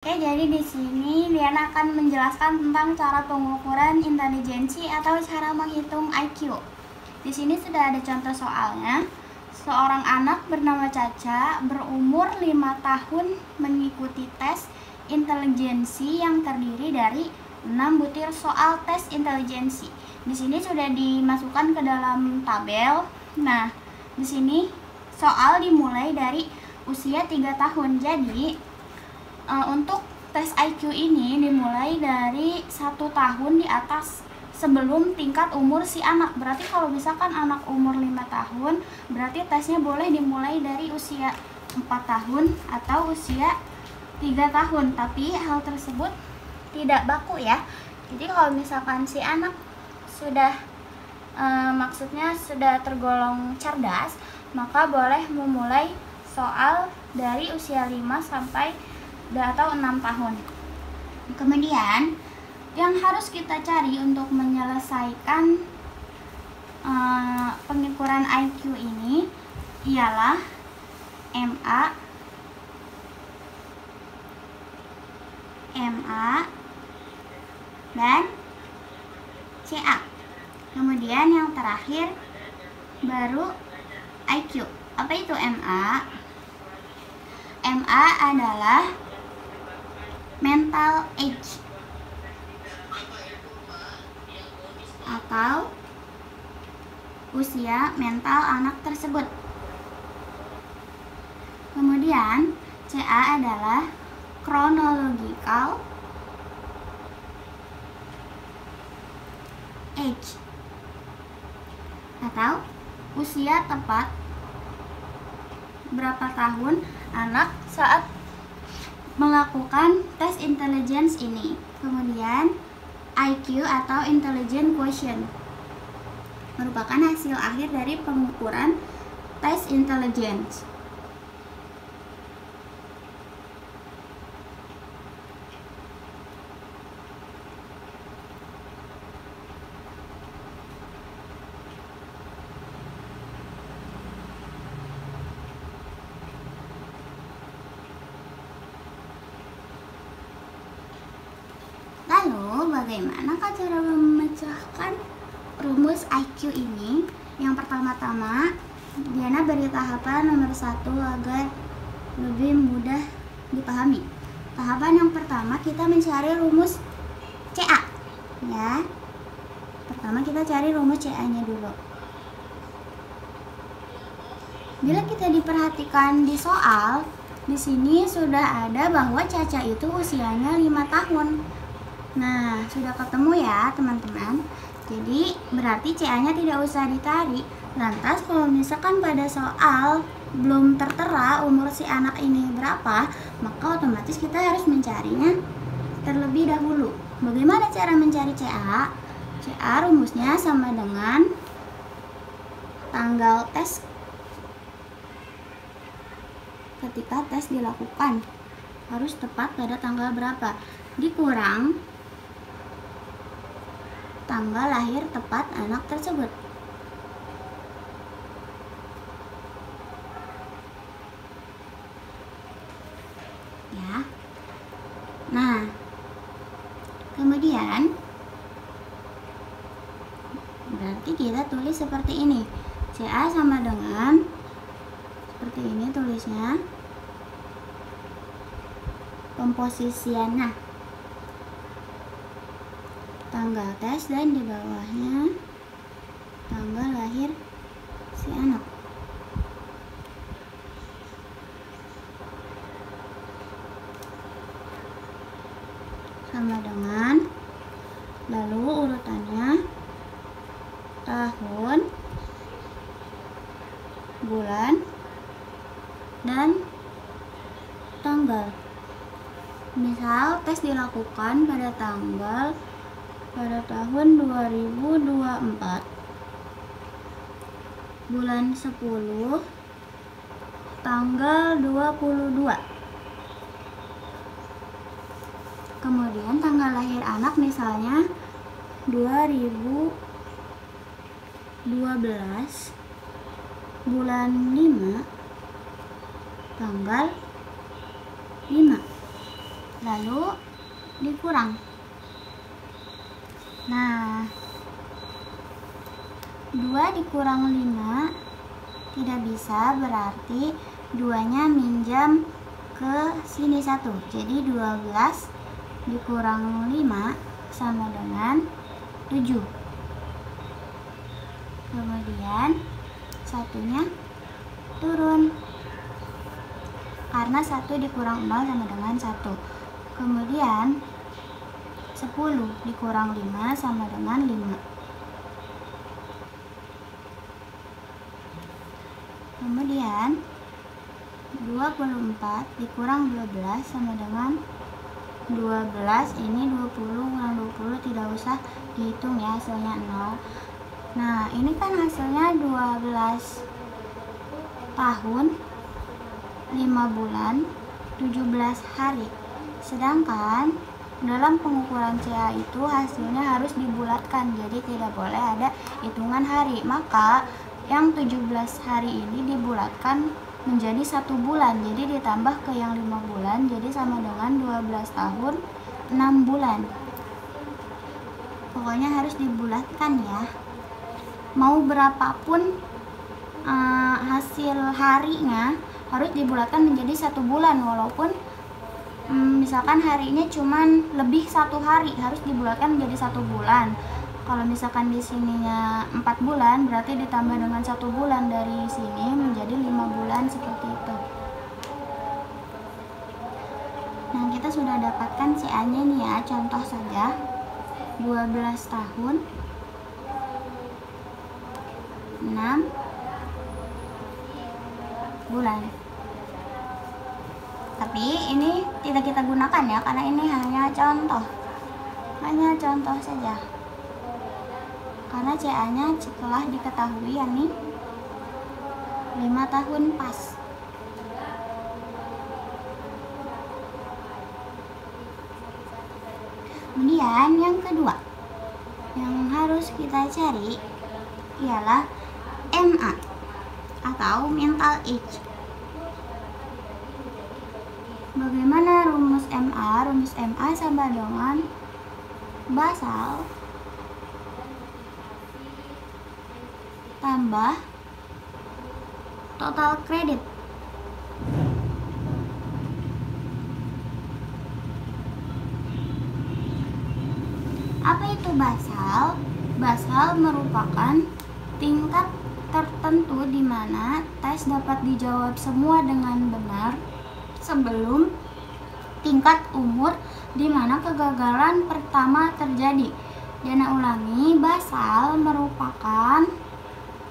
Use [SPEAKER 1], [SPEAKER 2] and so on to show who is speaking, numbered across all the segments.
[SPEAKER 1] Oke, jadi di sini Diana akan menjelaskan tentang cara pengukuran intelijensi atau cara menghitung IQ. Di sini sudah ada contoh soalnya. Seorang anak bernama Caca berumur 5 tahun mengikuti tes intelijensi yang terdiri dari 6 butir soal tes intelijensi. Di sini sudah dimasukkan ke dalam tabel. Nah, di sini soal dimulai dari usia 3 tahun. Jadi untuk tes IQ ini dimulai dari 1 tahun di atas sebelum tingkat umur si anak. Berarti kalau misalkan anak umur 5 tahun, berarti tesnya boleh dimulai dari usia 4 tahun atau usia 3 tahun. Tapi hal tersebut tidak baku ya. Jadi kalau misalkan si anak sudah maksudnya sudah tergolong cerdas, maka boleh memulai soal dari usia 5 sampai atau 6 tahun. Kemudian yang harus kita cari untuk menyelesaikan pengukuran IQ ini ialah MA, dan CA. Kemudian yang terakhir baru IQ. Apa itu MA? MA adalah mental age atau usia mental anak tersebut. Kemudian CA adalah chronological age atau usia tepat berapa tahun anak saat melakukan tes intelligence ini. Kemudian IQ atau intelligence quotient merupakan hasil akhir dari pengukuran tes intelligence. Lalu bagaimana cara memecahkan rumus IQ ini? Yang pertama-tama Diana beri tahapan nomor 1 agar lebih mudah dipahami. Tahapan yang pertama kita mencari rumus CA ya. Pertama kita cari rumus CA-nya dulu. Bila kita diperhatikan di soal, di sini sudah ada bahwa Caca itu usianya 5 tahun. Nah, sudah ketemu ya teman-teman. Jadi berarti CA-nya tidak usah ditarik. Lantas kalau misalkan pada soal belum tertera umur si anak ini berapa, maka otomatis kita harus mencarinya terlebih dahulu. Bagaimana cara mencari CA? CA rumusnya sama dengan tanggal tes ketika tes dilakukan. Harus tepat pada tanggal berapa, dikurang tanggal lahir tepat anak tersebut. Ya. Nah, kemudian berarti kita tulis seperti ini. CA sama dengan seperti ini tulisnya. Pemposisian. Nah, tanggal tes dan di bawahnya tanggal lahir si anak. Sama dengan, lalu urutannya tahun, bulan, dan tanggal. Misal tes dilakukan pada tahun 2024 bulan 10 tanggal 22. Kemudian tanggal lahir anak misalnya 2012 bulan 5 tanggal 5. lalu dikurang. Nah, 2 dikurang 5 tidak bisa, berarti 2-nya minjam ke sini 1. Jadi 12 dikurang 5 sama dengan 7. Kemudian 1-nya turun, karena 1 dikurang 0 sama dengan 1. Kemudian 10 dikurang 5 sama dengan 5. Kemudian 24 dikurang 12 sama dengan 12. Ini 20 kurang 20 tidak usah dihitung ya, hasilnya 0. Nah, ini kan hasilnya 12 tahun 5 bulan 17 hari. Sedangkan dalam pengukuran CA itu hasilnya harus dibulatkan, jadi tidak boleh ada hitungan hari. Maka yang 17 hari ini dibulatkan menjadi 1 bulan, jadi ditambah ke yang 5 bulan, jadi sama dengan 12 tahun 6 bulan. Pokoknya harus dibulatkan ya. Mau berapapun hasil harinya harus dibulatkan menjadi 1 bulan, walaupun misalkan harinya cuman lebih 1 hari, harus dibulatkan menjadi 1 bulan. Kalau misalkan di sininya 4 bulan, berarti ditambah dengan 1 bulan dari sini menjadi 5 bulan, seperti itu. Nah, kita sudah dapatkan CA-nya nih ya, contoh saja. 12 tahun 6 bulan. Tapi ini tidak kita gunakan ya, karena ini hanya contoh saja. Karena CA-nya setelah diketahui ya nih 5 tahun pas. Kemudian yang kedua yang harus kita cari ialah MA atau mental age. Bagaimana rumus MA? Rumus MA sama dengan basal tambah total kredit. Apa itu basal? Basal merupakan tingkat tertentu di mana tes dapat dijawab semua dengan benar sebelum tingkat umur di mana kegagalan pertama terjadi. Dana ulangi, basal merupakan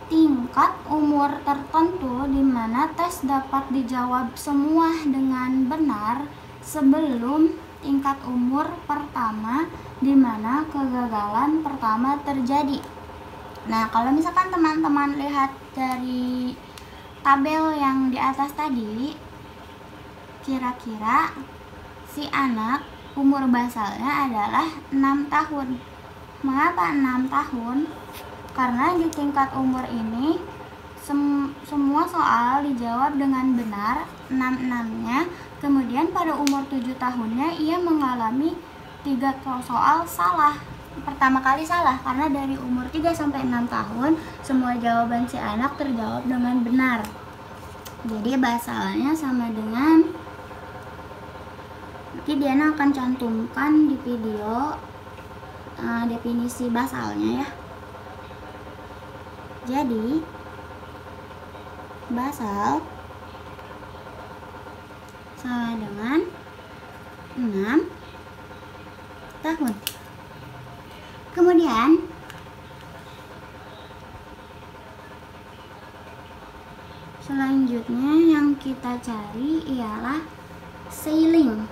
[SPEAKER 1] tingkat umur tertentu di mana tes dapat dijawab semua dengan benar sebelum tingkat umur pertama di mana kegagalan pertama terjadi. Nah, kalau misalkan teman-teman lihat dari tabel yang di atas tadi, kira-kira si anak umur basalnya adalah 6 tahun. Mengapa 6 tahun? Karena di tingkat umur ini semua soal dijawab dengan benar 6-6-nya. Kemudian pada umur 7 tahunnya ia mengalami 3 soal salah. Pertama kali salah karena dari umur 3 sampai 6 tahun semua jawaban si anak terjawab dengan benar. Jadi basalnya sama dengan, nanti Diana akan cantumkan di video definisi basalnya ya. Jadi basal sama dengan 6 tahun. Kemudian selanjutnya yang kita cari ialah ceiling.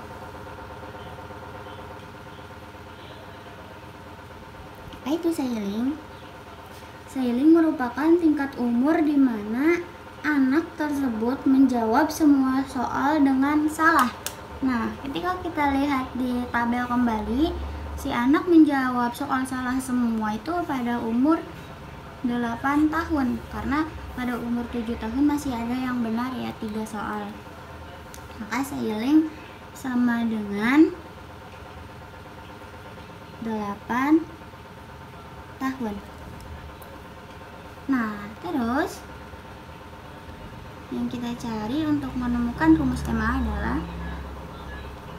[SPEAKER 1] Apa itu ceiling? Ceiling merupakan tingkat umur di mana anak tersebut menjawab semua soal dengan salah. Nah, ketika kita lihat di tabel kembali, si anak menjawab soal salah semua itu pada umur 8 tahun. Karena pada umur 7 tahun masih ada yang benar ya, 3 soal. Maka ceiling sama dengan 8 tahun. Nah, terus yang kita cari untuk menemukan rumus MA adalah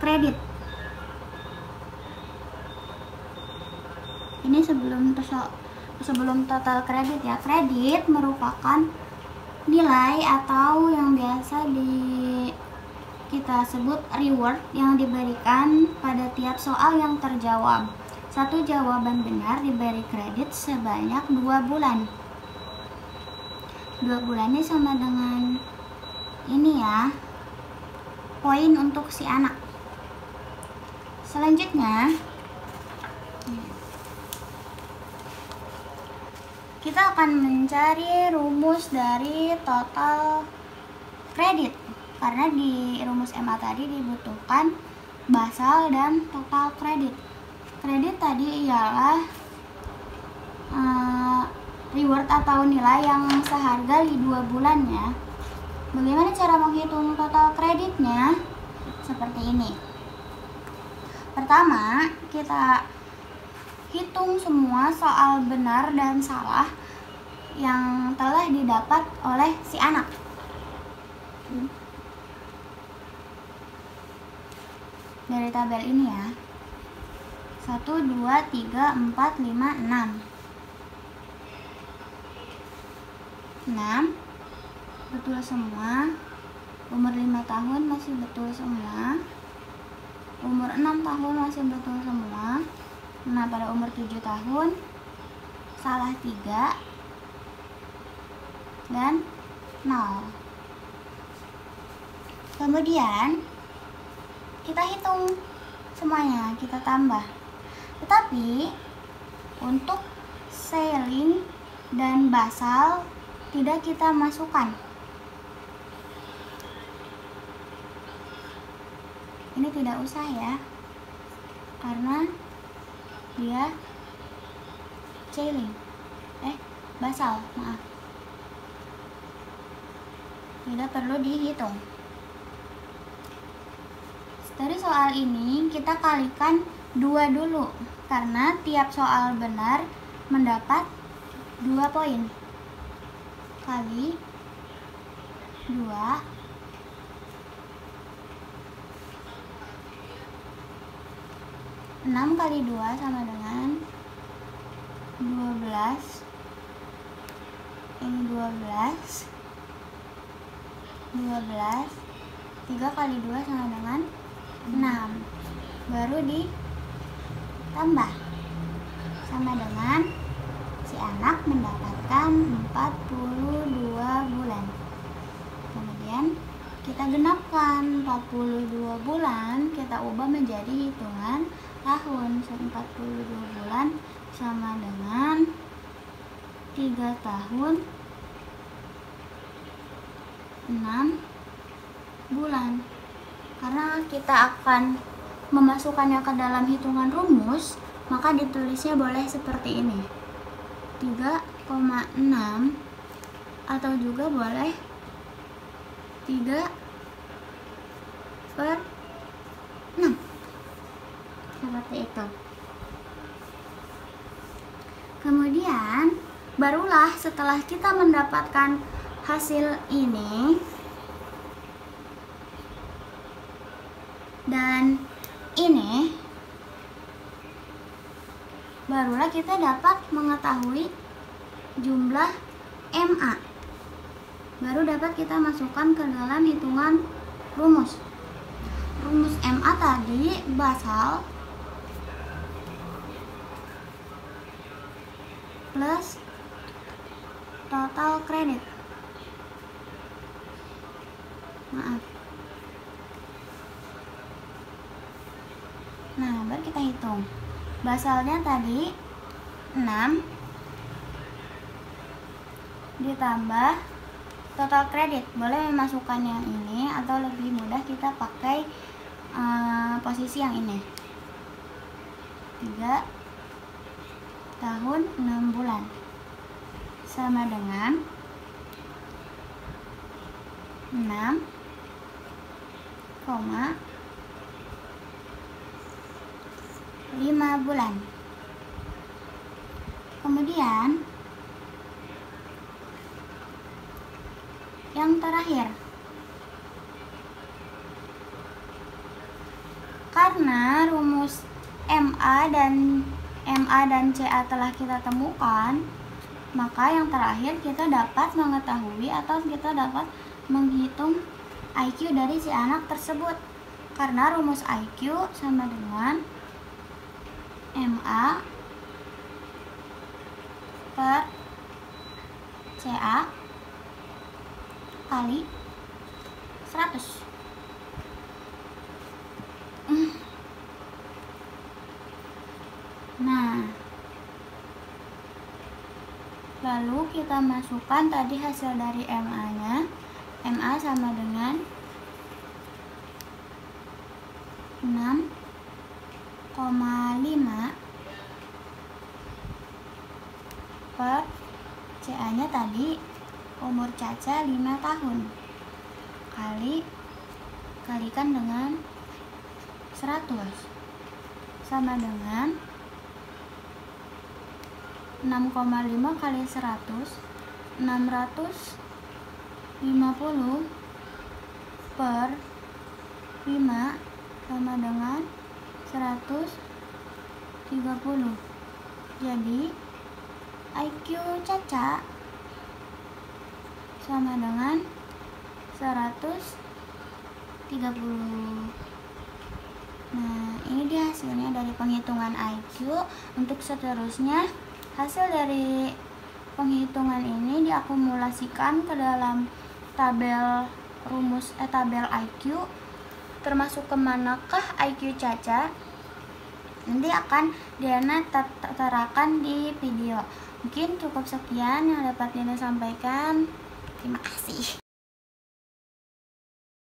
[SPEAKER 1] kredit. Ini sebelum total kredit ya. Kredit merupakan nilai atau yang biasa kita sebut reward yang diberikan pada tiap soal yang terjawab. Satu jawaban benar diberi kredit sebanyak 2 bulan. 2 bulan ini sama dengan ini ya, poin untuk si anak. Selanjutnya kita akan mencari rumus dari total kredit, karena di rumus MA tadi dibutuhkan basal dan total kredit. Kredit tadi ialah reward atau nilai yang seharga di 2 bulan ya. Bagaimana cara menghitung total kreditnya? Seperti ini. Pertama, kita hitung semua soal benar dan salah yang telah didapat oleh si anak. Dari tabel ini ya. 1, 2, 3, 4, 5, 6. 6 betul semua. Umur 5 tahun masih betul semua. Umur 6 tahun masih betul semua. Nah, pada umur 7 tahun salah 3 dan 0. Kemudian kita hitung semuanya, kita tambah. Tetapi untuk selling dan basal tidak kita masukkan. Ini tidak usah ya, karena dia basal, maaf. Tidak perlu dihitung. Dari soal ini kita kalikan 2 dulu, karena tiap soal benar mendapat 2 poin. Kali 2 6 kali 2 sama dengan 12. Ini 12. 3 kali 2 sama dengan 6. Baru ditambah sama dengan si anak mendapatkan 42 bulan. Kemudian kita genapkan 42 bulan, kita ubah menjadi hitungan tahun. 42 bulan sama dengan 3 tahun 6 bulan. Karena kita akan memasukkannya ke dalam hitungan rumus, maka ditulisnya boleh seperti ini, 3,6, atau juga boleh 3/6, seperti itu. Kemudian barulah setelah kita mendapatkan hasil ini dan ini, barulah kita dapat mengetahui jumlah MA. Baru dapat kita masukkan ke dalam hitungan rumus. Rumus MA tadi basal plus total kredit. Maaf. Nah, baru kita hitung. Basalnya tadi 6 ditambah total kredit. Boleh memasukkan yang ini atau lebih mudah kita pakai posisi yang ini. 3 tahun 6 bulan sama dengan 6,42 5 bulan. Kemudian yang terakhir, karena rumus MA dan CA telah kita temukan, maka yang terakhir kita dapat mengetahui atau kita dapat menghitung IQ dari si anak tersebut. Karena rumus IQ sama dengan MA per CA kali 100. Nah, lalu kita masukkan tadi hasil dari MA-nya. MA sama dengan 6,5 per CA-nya tadi umur Caca 5 tahun kalikan dengan 100 sama dengan 6,5 kali 100, 650 per 5 sama dengan 130. Jadi IQ Caca sama dengan 130. Nah, ini dia hasilnya dari penghitungan IQ. Untuk seterusnya, hasil dari penghitungan ini diakumulasikan ke dalam tabel IQ, termasuk kemanakah IQ Caca. Nanti akan Diana terapkan di video. Mungkin cukup sekian yang dapat Diana sampaikan. Terima kasih.